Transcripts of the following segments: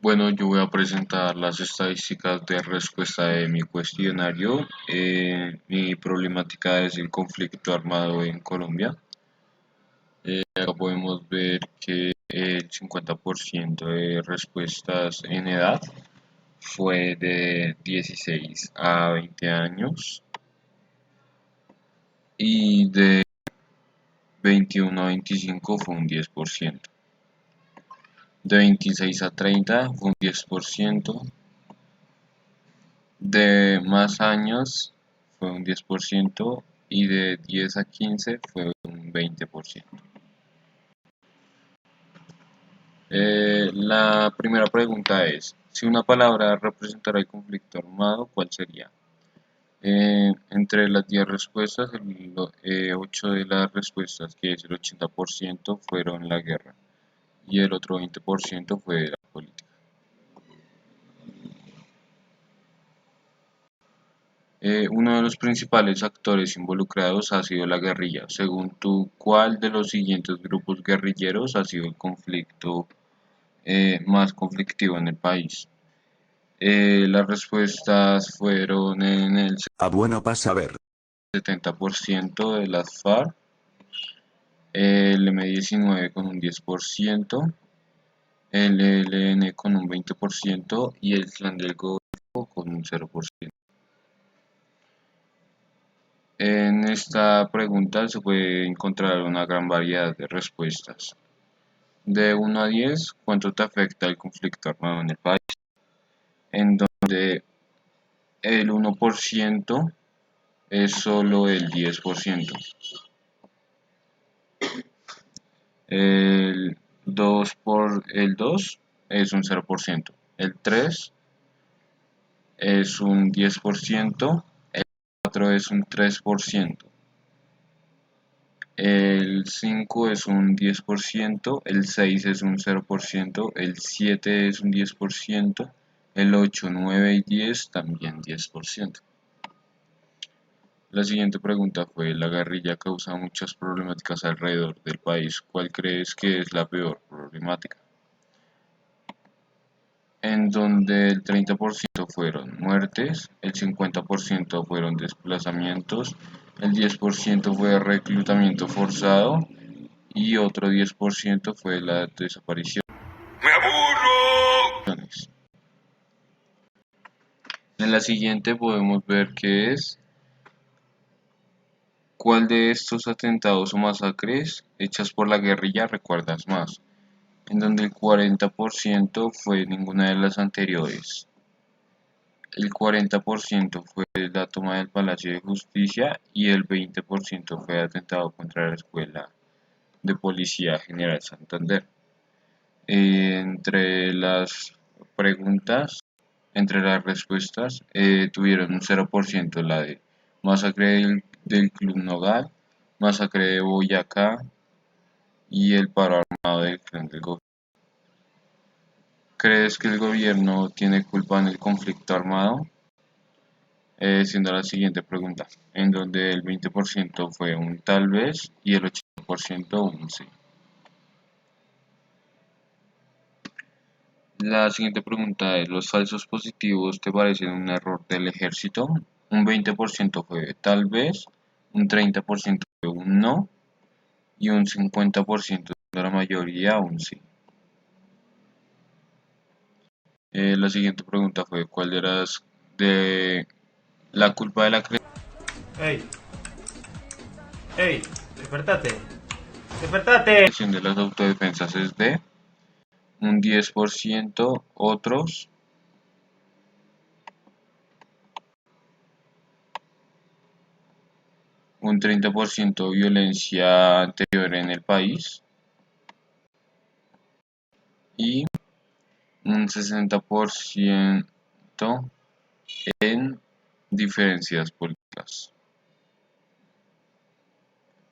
Bueno, yo voy a presentar las estadísticas de respuesta de mi cuestionario. Mi problemática es el conflicto armado en Colombia. Acá podemos ver que el 50% de respuestas en edad fue de 16 a 20 años y de 21 a 25 fue un 10%. De 26 a 30 fue un 10%. De más años fue un 10% y de 10 a 15 fue un 20%. La primera pregunta es, si una palabra representara el conflicto armado, ¿cuál sería? Entre las 10 respuestas, 8 de las respuestas, que es el 80%, fueron la guerra y el otro 20% fue la política. Uno de los principales actores involucrados ha sido la guerrilla. Según tú, ¿cuál de los siguientes grupos guerrilleros ha sido el conflicto más conflictivo en el país? Las respuestas fueron en el Ah, bueno, pasa a ver. 70% de las FARC, el M-19 con un 10%, el ELN con un 20% y el Clan del Golfo con un 0%. En esta pregunta se puede encontrar una gran variedad de respuestas. De 1 a 10, ¿cuánto te afecta el conflicto armado en el país? En donde el 1% es solo el 10%, el 2 es un 0%, el 3 es un 10%, el 4 es un 3%, el 5 es un 10%, el 6 es un 0%, el 7 es un 10%, el 8, 9 y 10 también 10%. La siguiente pregunta fue, la guerrilla causa muchas problemáticas alrededor del país. ¿Cuál crees que es la peor problemática? En donde el 30% fueron muertes, el 50% fueron desplazamientos, el 10% fue reclutamiento forzado y otro 10% fue la desaparición. ¡Me aburro! En la siguiente podemos ver que es ¿cuál de estos atentados o masacres hechas por la guerrilla recuerdas más? En donde el 40% fue ninguna de las anteriores. El 40% fue la toma del Palacio de Justicia y el 20% fue atentado contra la Escuela de Policía General Santander. Entre las preguntas, entre las respuestas, tuvieron un 0% la de masacre del Club Nogal, masacre de Boyacá y el paro armado del Clan del Golfo. ¿Crees que el gobierno tiene culpa en el conflicto armado? Siendo la siguiente pregunta, en donde el 20% fue un tal vez y el 80% un sí. La siguiente pregunta es, ¿los falsos positivos te parecen un error del ejército? Un 20% fue tal vez, un 30% fue un no y un 50% de la mayoría un sí. La siguiente pregunta fue, ¿cuál eras de la culpa de la ¡Ey! ¡Ey! ¡Despertate! ¡Despertate! creación de las autodefensas es de un 10%, otros un 30% violencia anterior en el país y un 60% en diferencias políticas.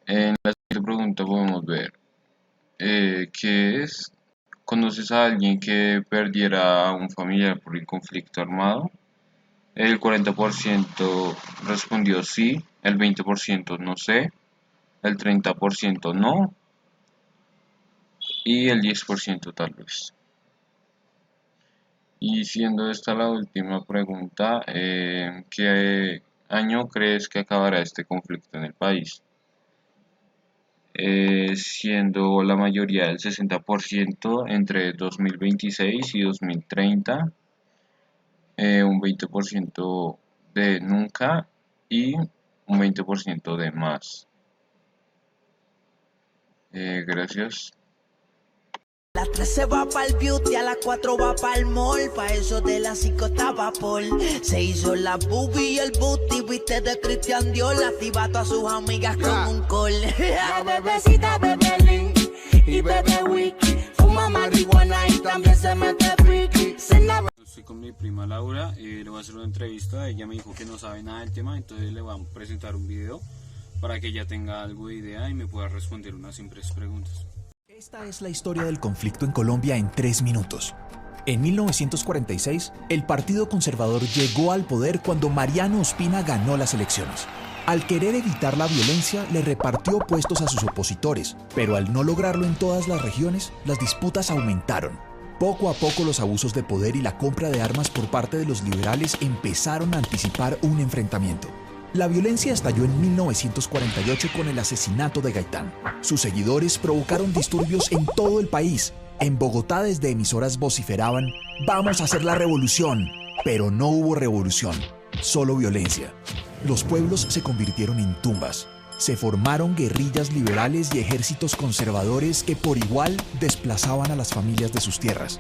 En la siguiente pregunta podemos ver qué es, ¿conoces a alguien que perdiera a un familiar por el conflicto armado? El 40% respondió sí, el 20% no sé, el 30% no y el 10% tal vez. Y siendo esta la última pregunta, ¿qué año crees que acabará este conflicto en el país? Siendo la mayoría del 60% entre 2026 y 2030, un 20% de nunca y un 20% de más. Gracias. Las 3 se va pa'l beauty, a las 4 va pa'l mall. Pa' eso de las 5 estaba Paul. Se hizo la boobie y el booty, viste de Christian Dior. Activa a todas sus amigas con un call. La bebecita bebe Link y bebe Wiki. Fuma marihuana y también se mete friki. Estoy con mi prima Laura, le voy a hacer una entrevista. Ella me dijo que no sabe nada del tema, entonces le voy a presentar un video para que ella tenga algo de idea y me pueda responder unas simples preguntas. Esta es la historia del conflicto en Colombia en 3 minutos. En 1946, el Partido Conservador llegó al poder cuando Mariano Ospina ganó las elecciones. Al querer evitar la violencia, le repartió puestos a sus opositores, pero al no lograrlo en todas las regiones, las disputas aumentaron. Poco a poco los abusos de poder y la compra de armas por parte de los liberales empezaron a anticipar un enfrentamiento. La violencia estalló en 1948 con el asesinato de Gaitán. Sus seguidores provocaron disturbios en todo el país. En Bogotá desde emisoras vociferaban: "Vamos a hacer la revolución", pero no hubo revolución, solo violencia. Los pueblos se convirtieron en tumbas. Se formaron guerrillas liberales y ejércitos conservadores que por igual desplazaban a las familias de sus tierras.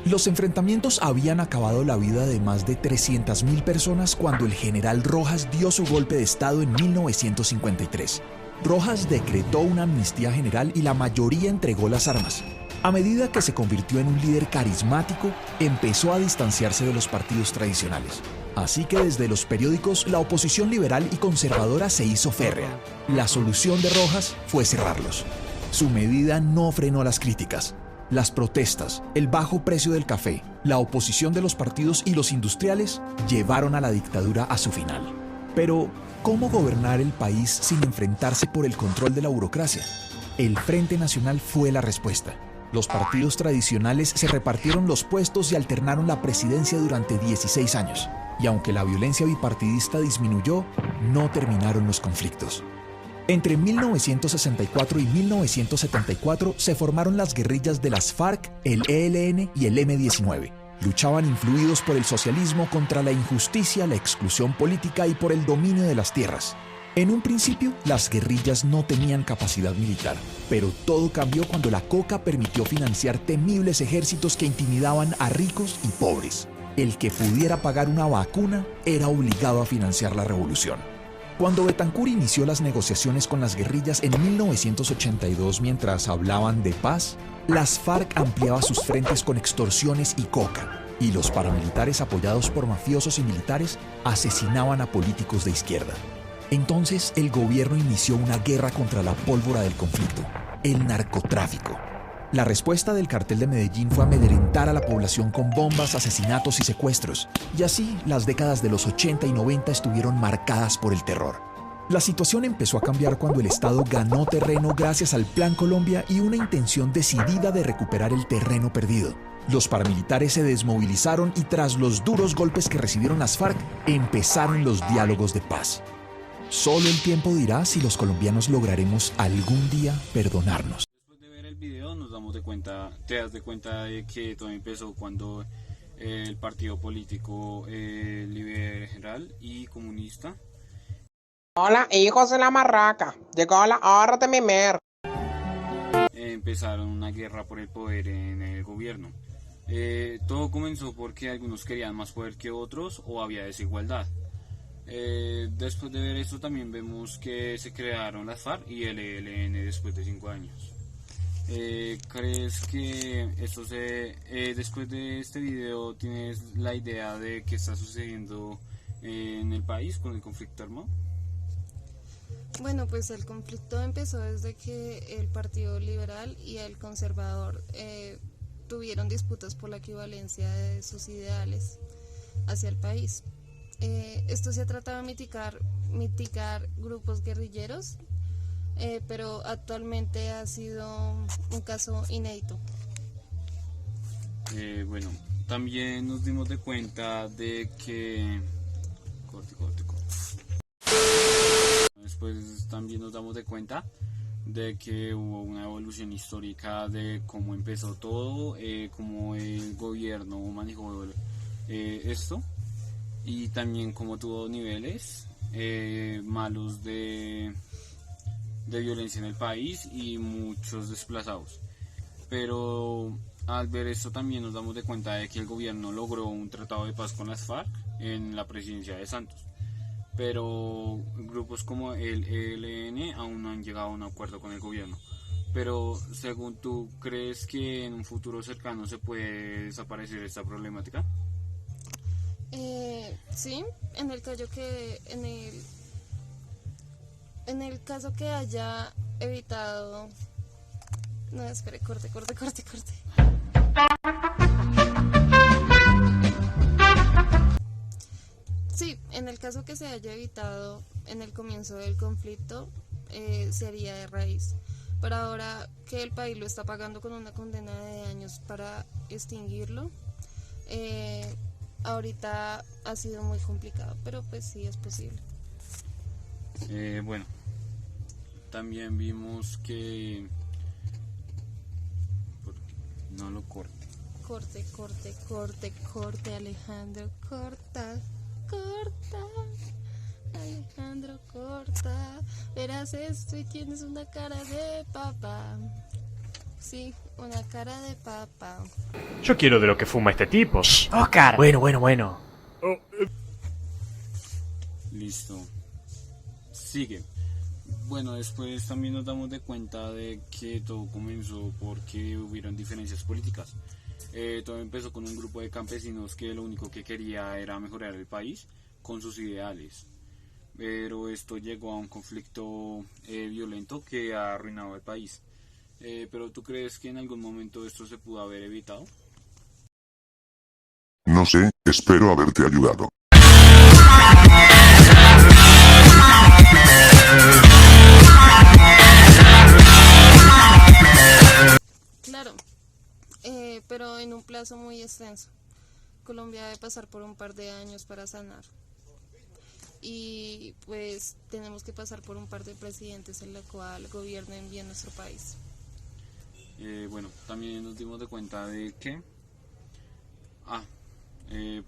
Los enfrentamientos habían acabado la vida de más de 300.000 personas cuando el general Rojas dio su golpe de estado en 1953. Rojas decretó una amnistía general y la mayoría entregó las armas. A medida que se convirtió en un líder carismático, empezó a distanciarse de los partidos tradicionales. Así que desde los periódicos la oposición liberal y conservadora se hizo férrea. La solución de Rojas fue cerrarlos. Su medida no frenó las críticas. Las protestas, el bajo precio del café, la oposición de los partidos y los industriales llevaron a la dictadura a su final. Pero, ¿cómo gobernar el país sin enfrentarse por el control de la burocracia? El Frente Nacional fue la respuesta. Los partidos tradicionales se repartieron los puestos y alternaron la presidencia durante 16 años. Y aunque la violencia bipartidista disminuyó, no terminaron los conflictos. Entre 1964 y 1974 se formaron las guerrillas de las FARC, el ELN y el M-19. Luchaban influidos por el socialismo contra la injusticia, la exclusión política y por el dominio de las tierras. En un principio, las guerrillas no tenían capacidad militar, pero todo cambió cuando la coca permitió financiar temibles ejércitos que intimidaban a ricos y pobres. El que pudiera pagar una vacuna era obligado a financiar la revolución. Cuando Betancur inició las negociaciones con las guerrillas en 1982 mientras hablaban de paz, las FARC ampliaba sus frentes con extorsiones y coca, y los paramilitares apoyados por mafiosos y militares asesinaban a políticos de izquierda. Entonces el gobierno inició una guerra contra la pólvora del conflicto, el narcotráfico. La respuesta del cartel de Medellín fue amedrentar a la población con bombas, asesinatos y secuestros, y así las décadas de los 80 y 90 estuvieron marcadas por el terror. La situación empezó a cambiar cuando el Estado ganó terreno gracias al Plan Colombia y una intención decidida de recuperar el terreno perdido. Los paramilitares se desmovilizaron y tras los duros golpes que recibieron las FARC, empezaron los diálogos de paz. Solo el tiempo dirá si los colombianos lograremos algún día perdonarnos. Video nos damos de cuenta, te das de cuenta de que todo empezó cuando el partido político liberal y comunista. Hola, hijos de la marraca, llegó la hora de mi mer. Empezaron una guerra por el poder en el gobierno. Todo comenzó porque algunos querían más poder que otros o había desigualdad. Después de ver esto también vemos que se crearon las FARC y el ELN después de 5 años. ¿Crees que esto después de este video tienes la idea de qué está sucediendo en el país con el conflicto armado? Bueno, pues el conflicto empezó desde que el Partido Liberal y el Conservador tuvieron disputas por la equivalencia de sus ideales hacia el país. Esto se ha tratado de mitigar grupos guerrilleros, pero actualmente ha sido un caso inédito. Bueno, también nos dimos de cuenta de que... Corte. Después también nos damos de cuenta de que hubo una evolución histórica de cómo empezó todo, cómo el gobierno manejó esto, y también cómo tuvo niveles malos de violencia en el país y muchos desplazados. Pero al ver esto también nos damos de cuenta de que el gobierno logró un tratado de paz con las FARC en la presidencia de Santos, pero grupos como el ELN aún no han llegado a un acuerdo con el gobierno. Pero según tú, ¿crees que en un futuro cercano se puede desaparecer esta problemática? Sí, en el caso que haya evitado... No, espere, corte. Sí, en el caso que se haya evitado en el comienzo del conflicto, se haría de raíz. Pero ahora que el país lo está pagando con una condena de años para extinguirlo, ahorita ha sido muy complicado, pero pues sí es posible. Bueno, también vimos que... No lo corte. Corte, Alejandro, corta. Alejandro, corta. Verás esto y tienes una cara de papa. Sí, una cara de papa. Yo quiero de lo que fuma este tipo. Oscar. Bueno. Listo. Sigue. Bueno, después también nos damos de cuenta de que todo comenzó porque hubieron diferencias políticas. Todo empezó con un grupo de campesinos que lo único que quería era mejorar el país con sus ideales. Pero esto llegó a un conflicto violento que ha arruinado el país. ¿Pero tú crees que en algún momento esto se pudo haber evitado? No sé, espero haberte ayudado. Claro, pero en un plazo muy extenso. Colombia debe pasar por un par de años para sanar. Y pues tenemos que pasar por un par de presidentes en la cual gobiernen bien nuestro país. Bueno, también nos dimos de cuenta de que...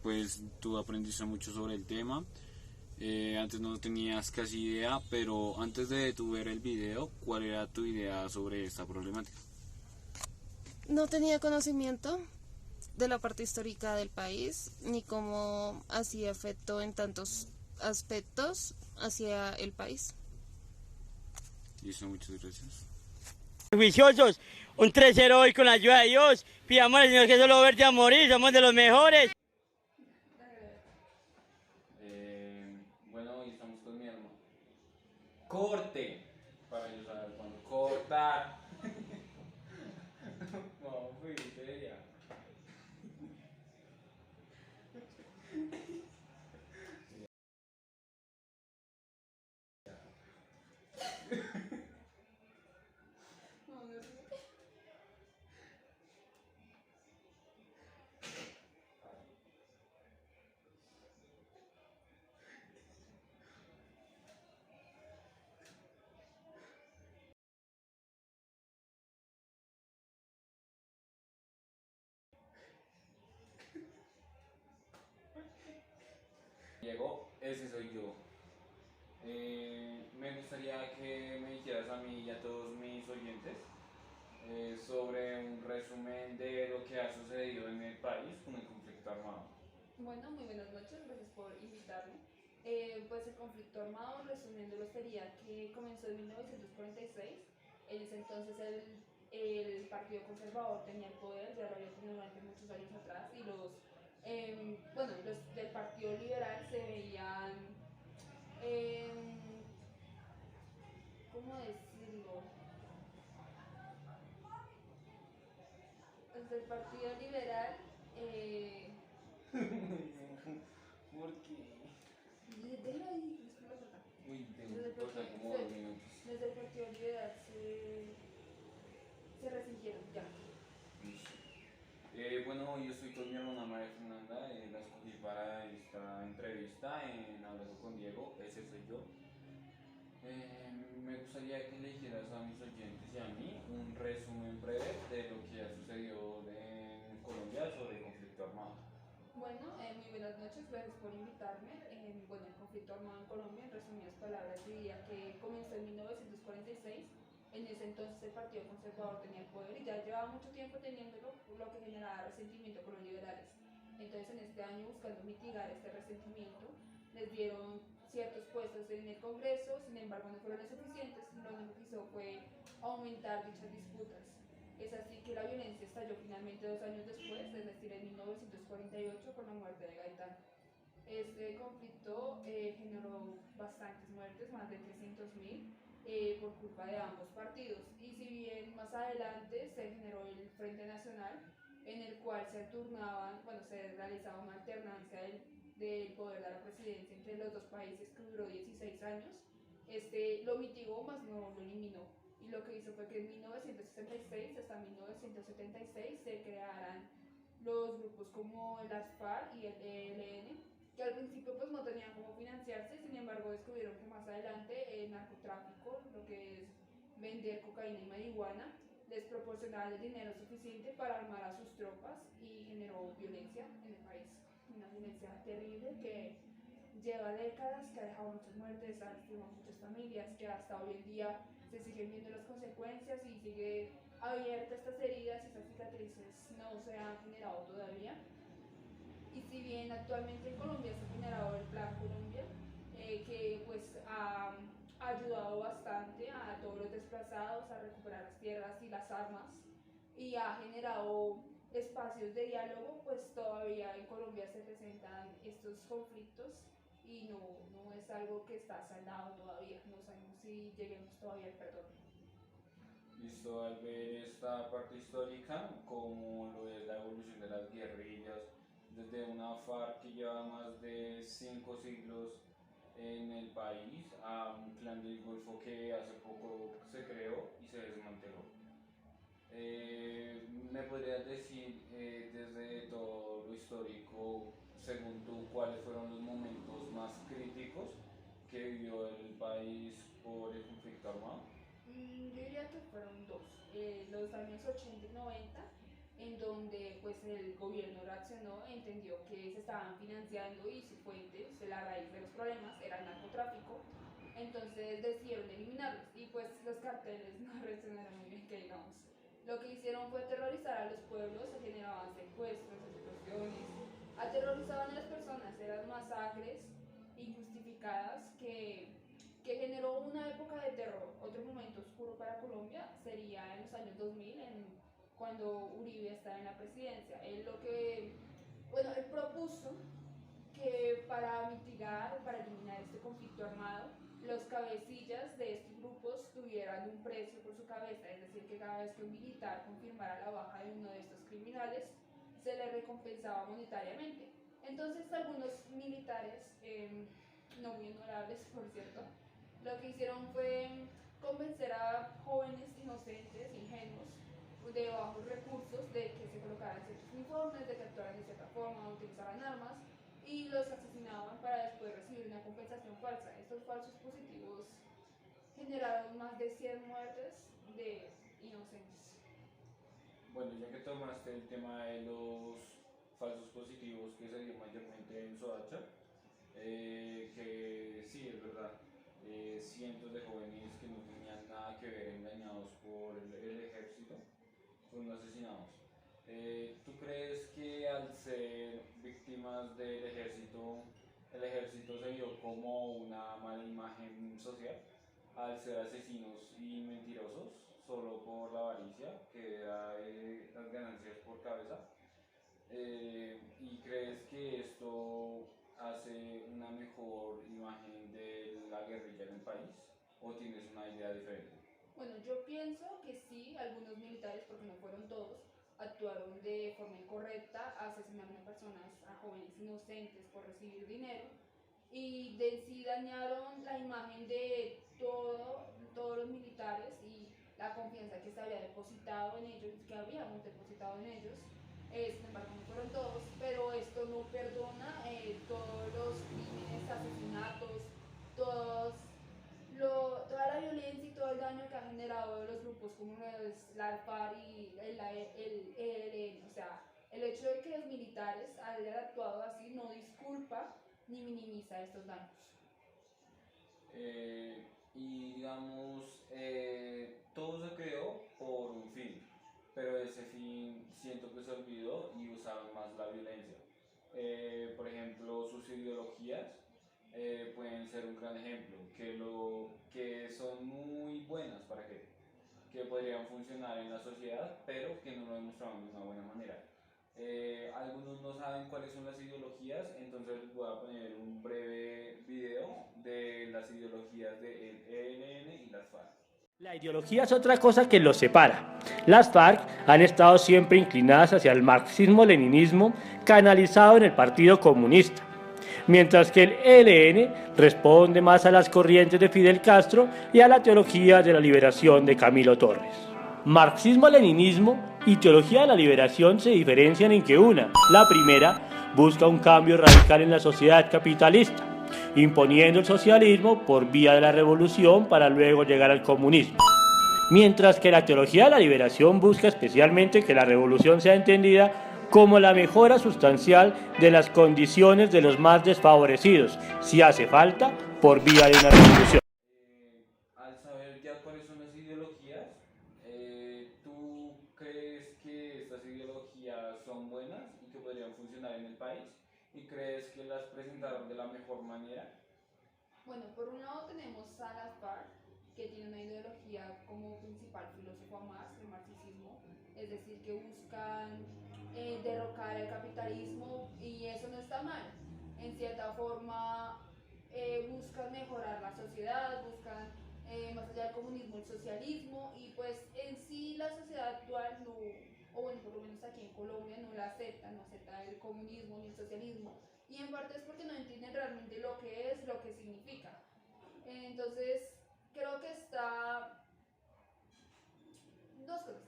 pues tú aprendiste mucho sobre el tema. Antes no tenías casi idea, pero antes de tu ver el video, ¿cuál era tu idea sobre esta problemática? No tenía conocimiento de la parte histórica del país, ni cómo hacía efecto en tantos aspectos hacia el país. Listo, muchas gracias. Juiciosos, un 3-0 hoy con la ayuda de Dios. Pidamos al Señor que solo verte a morir, somos de los mejores. Bueno, hoy estamos con mi hermano. Corte. Para yo saber cuándo cortar. No, fuiste ya. Llegó, ese soy yo. Me gustaría que me dijeras a mí y a todos mis oyentes sobre un resumen de lo que ha sucedido en el país con el conflicto armado. Bueno, muy buenas noches, gracias por invitarme. Pues el conflicto armado, resumiéndolo, sería que comenzó en 1946. En ese entonces el Partido Conservador tenía el poder, ya lo había tenido durante muchos años atrás, y los del Partido Liberal se veían, ¿cómo decirlo? Los del Partido Liberal, ¿Por qué? déjalo ahí, después lo corta. Uy, tengo como 2 minutos. Los del Partido Liberal se resintieron, ya. Bueno, yo estoy con mi hermana María. está en Hablando con Diego, ese soy yo. Me gustaría que le dijeras a mis oyentes y a mí un resumen breve de lo que ha sucedido en Colombia sobre el conflicto armado. Bueno, muy buenas noches, gracias por invitarme. Bueno, el conflicto armado en Colombia, en resumidas palabras, diría que comenzó en 1946. En ese entonces el Partido Conservador tenía el poder y ya llevaba mucho tiempo teniéndolo, lo que generaba resentimiento con los liberales. Entonces, en este año, buscando mitigar este resentimiento, les dieron ciertos puestos en el Congreso, sin embargo no fueron suficientes, lo único que hizo fue aumentar dichas disputas. Es así que la violencia estalló finalmente 2 años después, es decir, en 1948, con la muerte de Gaitán. Este conflicto generó bastantes muertes, más de 300.000, por culpa de ambos partidos. Y si bien más adelante se generó el Frente Nacional, en el cual se turnaban, bueno, se realizaba una alternancia del poder de la presidencia entre los dos países que duró 16 años, lo mitigó, más no lo eliminó. Y lo que hizo fue que en 1966 hasta 1976 se crearan los grupos como las FARC y el ELN, que al principio pues no tenían cómo financiarse, sin embargo descubrieron que más adelante el narcotráfico, lo que es vender cocaína y marihuana, les proporcionaba el dinero suficiente para armar a sus tropas y generó violencia en el país. Una violencia terrible que lleva décadas, que ha dejado muchas muertes, ha lastimado muchas familias, que hasta hoy en día se siguen viendo las consecuencias y sigue abiertas estas heridas y estas cicatrices no se han generado todavía. Y si bien actualmente en Colombia se ha generado el Plan Colombia, que pues ha ayudado bastante a todos los desplazados a recuperar las tierras y las armas y ha generado espacios de diálogo, pues todavía en Colombia se presentan estos conflictos y no es algo que está saldado todavía, no sabemos si lleguemos todavía al perdón. Listo, al ver esta parte histórica, como lo es la evolución de las guerrillas, desde una FARC que lleva más de 5 siglos en el país, a un clan del Golfo que hace poco se creó y se desmanteló. ¿Me podrías decir desde todo lo histórico, según tú, cuáles fueron los momentos más críticos que vivió el país por el conflicto armado? Yo diría que fueron dos, los años 80 y 90, en donde pues el gobierno reaccionó e entendió que se estaban financiando y su fuente, la raíz de los problemas, era el narcotráfico. Entonces decidieron eliminarlos y pues los carteles no reaccionaron muy bien, que digamos. Lo que hicieron fue aterrorizar a los pueblos, se generaban secuestros, explosiones, aterrorizaban a las personas, eran masacres injustificadas que generó una época de terror. Otro momento oscuro para Colombia sería en los años 2000, cuando Uribe estaba en la presidencia. Él propuso que para mitigar, para eliminar este conflicto armado, los cabecillas de estos grupos tuvieran un precio por su cabeza, es decir, que cada vez que un militar confirmara la baja de uno de estos criminales, se le recompensaba monetariamente. Entonces algunos militares, no muy honorables por cierto, lo que hicieron fue convencer a jóvenes inocentes, ingenuos, de bajos recursos, de que se colocaran ciertos uniformes, de que actuaran de cierta forma, utilizaran armas, y los asesinaban para después recibir una compensación falsa. Estos falsos positivos generaron más de 100 muertes de inocentes. Bueno, ya que tomaste el tema de los falsos positivos que se dio mayormente en Soacha, que sí, es verdad, cientos de jóvenes que no tenían nada que ver, engañados por el ejército, fueron asesinados. ¿Tú crees que al ser víctimas del ejército, el ejército se vio como una mala imagen social? Al ser asesinos y mentirosos solo por la avaricia, que da las ganancias por cabeza. ¿Y crees que esto hace una mejor imagen de la guerrilla en el país? ¿O tienes una idea diferente? Bueno, yo pienso que sí, algunos militares, porque no fueron todos, actuaron de forma incorrecta, asesinaron a personas, a jóvenes inocentes por recibir dinero, y de sí dañaron la imagen de todos los militares y la confianza que se había depositado en ellos, que habíamos depositado en ellos. sin embargo no fueron todos, pero esto no perdona todos los crímenes, asesinatos, todos toda la violencia y todo el daño que ha generado los grupos como la FARC y el ELN. O sea, el hecho de que los militares hayan actuado así no disculpa ni minimiza estos daños. Y digamos, todo se creó por un fin, pero ese fin siento que se olvidó y usaron más la violencia. Por ejemplo, sus ideologías pueden ser un gran ejemplo, que son muy buenas para que podrían funcionar en la sociedad, pero que no lo demostraron de una buena manera. Algunos no saben cuáles son las ideologías, entonces les voy a poner un breve video de las ideologías del ELN y las FARC. La ideología es otra cosa que los separa. Las FARC han estado siempre inclinadas hacia el marxismo-leninismo canalizado en el Partido Comunista, mientras que el ELN responde más a las corrientes de Fidel Castro y a la teología de la liberación de Camilo Torres. Marxismo-leninismo y teología de la liberación se diferencian en que la primera, busca un cambio radical en la sociedad capitalista, imponiendo el socialismo por vía de la revolución para luego llegar al comunismo. Mientras que la teología de la liberación busca especialmente que la revolución sea entendida como la mejora sustancial de las condiciones de los más desfavorecidos, si hace falta, por vía de una revolución. Al saber ya cuáles son las ideologías, ¿tú crees que estas ideologías son buenas y que podrían funcionar en el país? ¿Y crees que las presentaron de la mejor manera? Bueno, por un lado tenemos a las FARC, que tiene una ideología como principal filósofo a Marx, el marxismo, es decir, que buscan derrocar el capitalismo y eso no está mal. En cierta forma buscan mejorar la sociedad, buscan más allá del comunismo el socialismo y pues en sí la sociedad actual no, o bueno, por lo menos aquí en Colombia no la acepta, no acepta el comunismo ni el socialismo y en parte es porque no entienden realmente lo que es, lo que significa. Entonces creo que está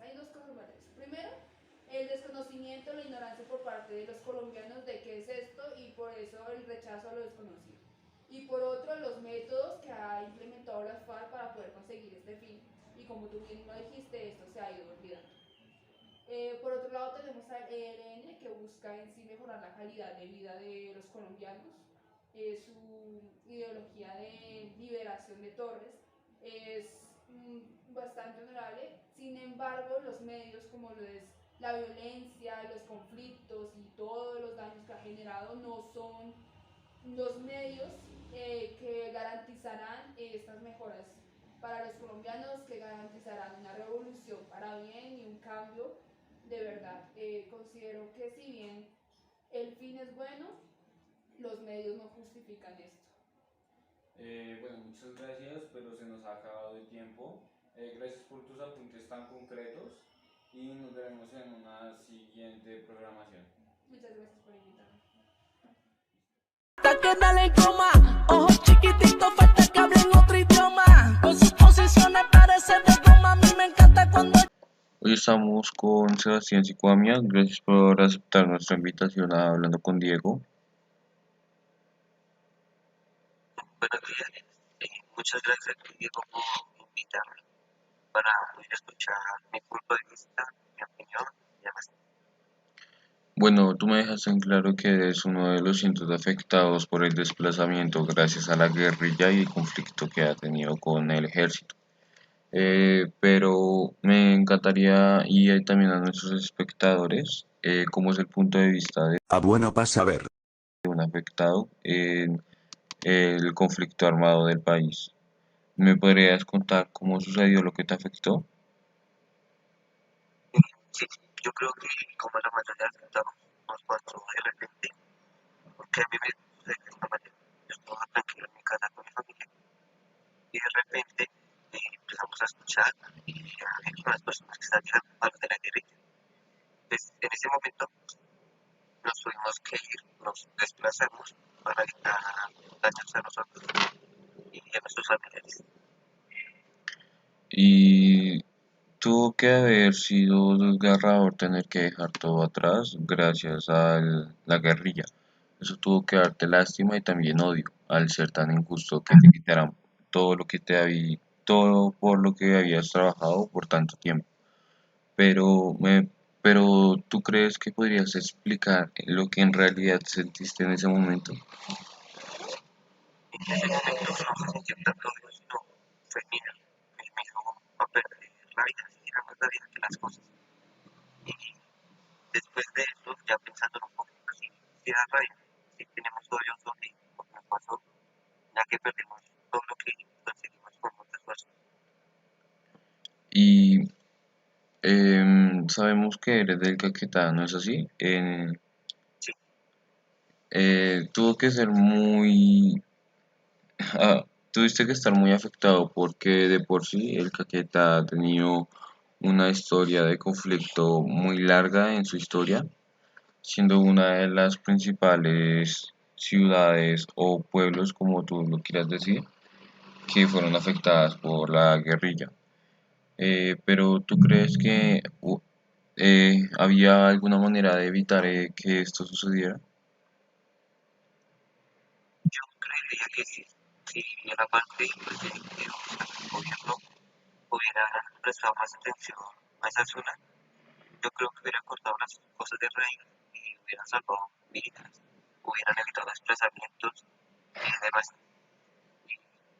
hay dos cosas varias. Primero, el desconocimiento, la ignorancia por parte de los colombianos de qué es esto y por eso el rechazo a lo desconocido. Y por otro, los métodos que ha implementado la FARC para poder conseguir este fin. Y como tú bien lo dijiste, esto se ha ido olvidando. Por otro lado, tenemos al ELN que busca en sí mejorar la calidad de vida de los colombianos. Su ideología de liberación de Torres es bastante honorable. Sin embargo, los medios como lo es la violencia, los conflictos y todos los daños que ha generado no son los medios que garantizarán estas mejoras para los colombianos, que garantizarán una revolución para bien y un cambio de verdad. Considero que si bien el fin es bueno, los medios no justifican esto. Bueno, muchas gracias, pero se nos ha acabado el tiempo. Gracias por tus apuntes tan concretos y nos veremos en una siguiente programación. Muchas gracias por invitarme. Hasta que dale en coma, ojos chiquititos, falta que hablen otro idioma. Con sus posiciones parece de goma, a mí me encanta cuando... Hoy estamos con Sebastián Sicuamia, gracias por aceptar nuestra invitación a Hablando con Diego. Buenos días, muchas gracias Diego por invitarme para poder escuchar mi punto de vista, mi opinión y demás. Bueno, tú me dejaste en claro que eres uno de los cientos de afectados por el desplazamiento gracias a la guerrilla y el conflicto que ha tenido con el ejército. Pero me encantaría y también a nuestros espectadores, cómo es el punto de vista de A buena paz saber. un afectado en el conflicto armado del país. ¿Me podrías contar cómo sucedió lo que te afectó? Sí, yo creo que como la mayoría de afectados nos pasó de repente, porque a mí me sucede de esta manera. Yo estaba tranquilo en mi casa con mi familia y de repente empezamos a escuchar y había unas personas que estaban llegando a los de la guerrilla. Entonces, en ese momento nos tuvimos que ir, nos desplazamos para evitar daños a nosotros y a nuestros familiares. ¿Y Tuvo que haber sido desgarrador tener que dejar todo atrás gracias a la guerrilla. Eso tuvo que darte lástima y también odio al ser tan injusto que te quitaran todo lo que te había, todo por lo que habías trabajado por tanto tiempo. Pero, pero ¿tú crees que podrías explicar lo que en realidad sentiste en ese momento? En ese momento no se sintió tanto odio, sino fue miedo. El miedo a perder la vida, si era más la vida que las cosas. Y después de eso, ya pensándolo un poquito así, sí da rabia, sí tenemos odio sobre lo que nos pasó, ya que perdimos todo lo que conseguimos con mucho esfuerzo. Y sabemos que eres del Caquetá, ¿no es así? Sí, Tuvo que ser muy... tuviste que estar muy afectado porque de por sí el Caquetá ha tenido una historia de conflicto muy larga en su historia, siendo una de las principales ciudades o pueblos, como tú lo quieras decir, que fueron afectadas por la guerrilla. Pero ¿tú crees que había alguna manera de evitar que esto sucediera? yo creería que sí, si la parte pues, del gobierno hubiera prestado más atención a esa zona, yo creo que hubiera cortado las cosas de raíz y hubieran salvado vidas, hubieran evitado desplazamientos y demás. Y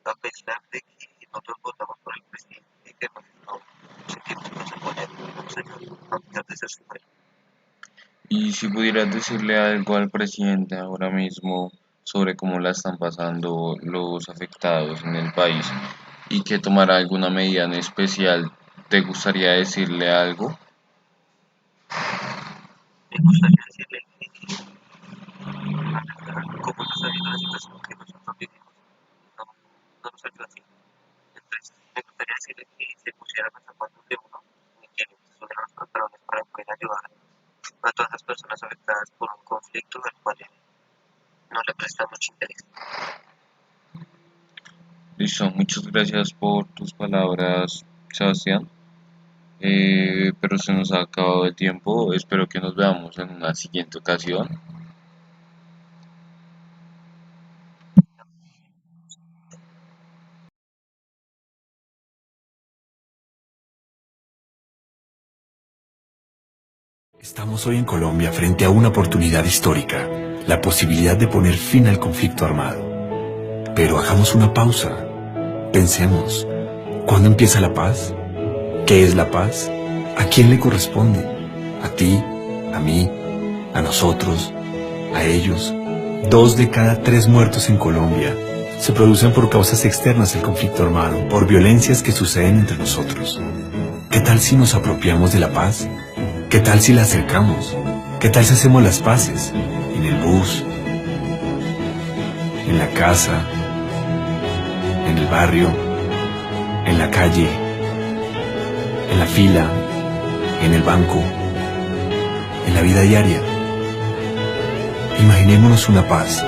a pesar de que nosotros votamos por el presidente, que no sentimos que nos apoya, nos ayuda a pesar de ser su mujer. Y si pudieras decirle algo al presidente ahora mismo sobre cómo la están pasando los afectados en el país y que tomara alguna medida en especial, ¿te gustaría decirle algo? Me gustaría decirle que cómo nos ayuda la situación que nosotros vivimos, no, no nos ayuda así. Entonces, me gustaría decirle que se pusiera los zapatos de uno y que se subieran los pantalones para poder ayudar a todas las personas afectadas por un conflicto al cual no le presta mucho interés. Listo, muchas gracias por tus palabras, Sebastián. Pero se nos ha acabado el tiempo. Espero que nos veamos en una siguiente ocasión. Estamos hoy en Colombia frente a una oportunidad histórica, la posibilidad de poner fin al conflicto armado. Pero hagamos una pausa. Pensemos, ¿cuándo empieza la paz? ¿Qué es la paz? ¿A quién le corresponde? ¿A ti? ¿A mí? ¿A nosotros? ¿A ellos? 2 de cada 3 muertos en Colombia se producen por causas externas al conflicto armado, por violencias que suceden entre nosotros. ¿Qué tal si nos apropiamos de la paz? ¿Qué tal si la acercamos? ¿Qué tal si hacemos las paces? En el bus, en la casa, en el barrio, en la calle, en la fila, en el banco, en la vida diaria. Imaginémonos una paz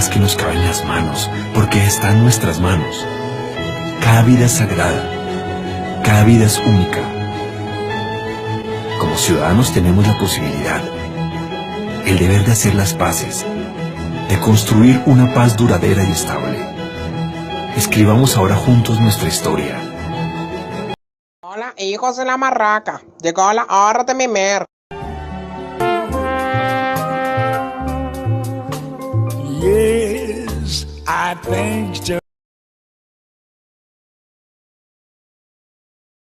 que nos cabe en las manos, porque está en nuestras manos. Cada vida es sagrada, cada vida es única. Como ciudadanos tenemos la posibilidad, el deber de hacer las paces, de construir una paz duradera y estable. Escribamos ahora juntos nuestra historia. Hola, hijos de la marraca. Llegó la hora de mimir. Yes, I think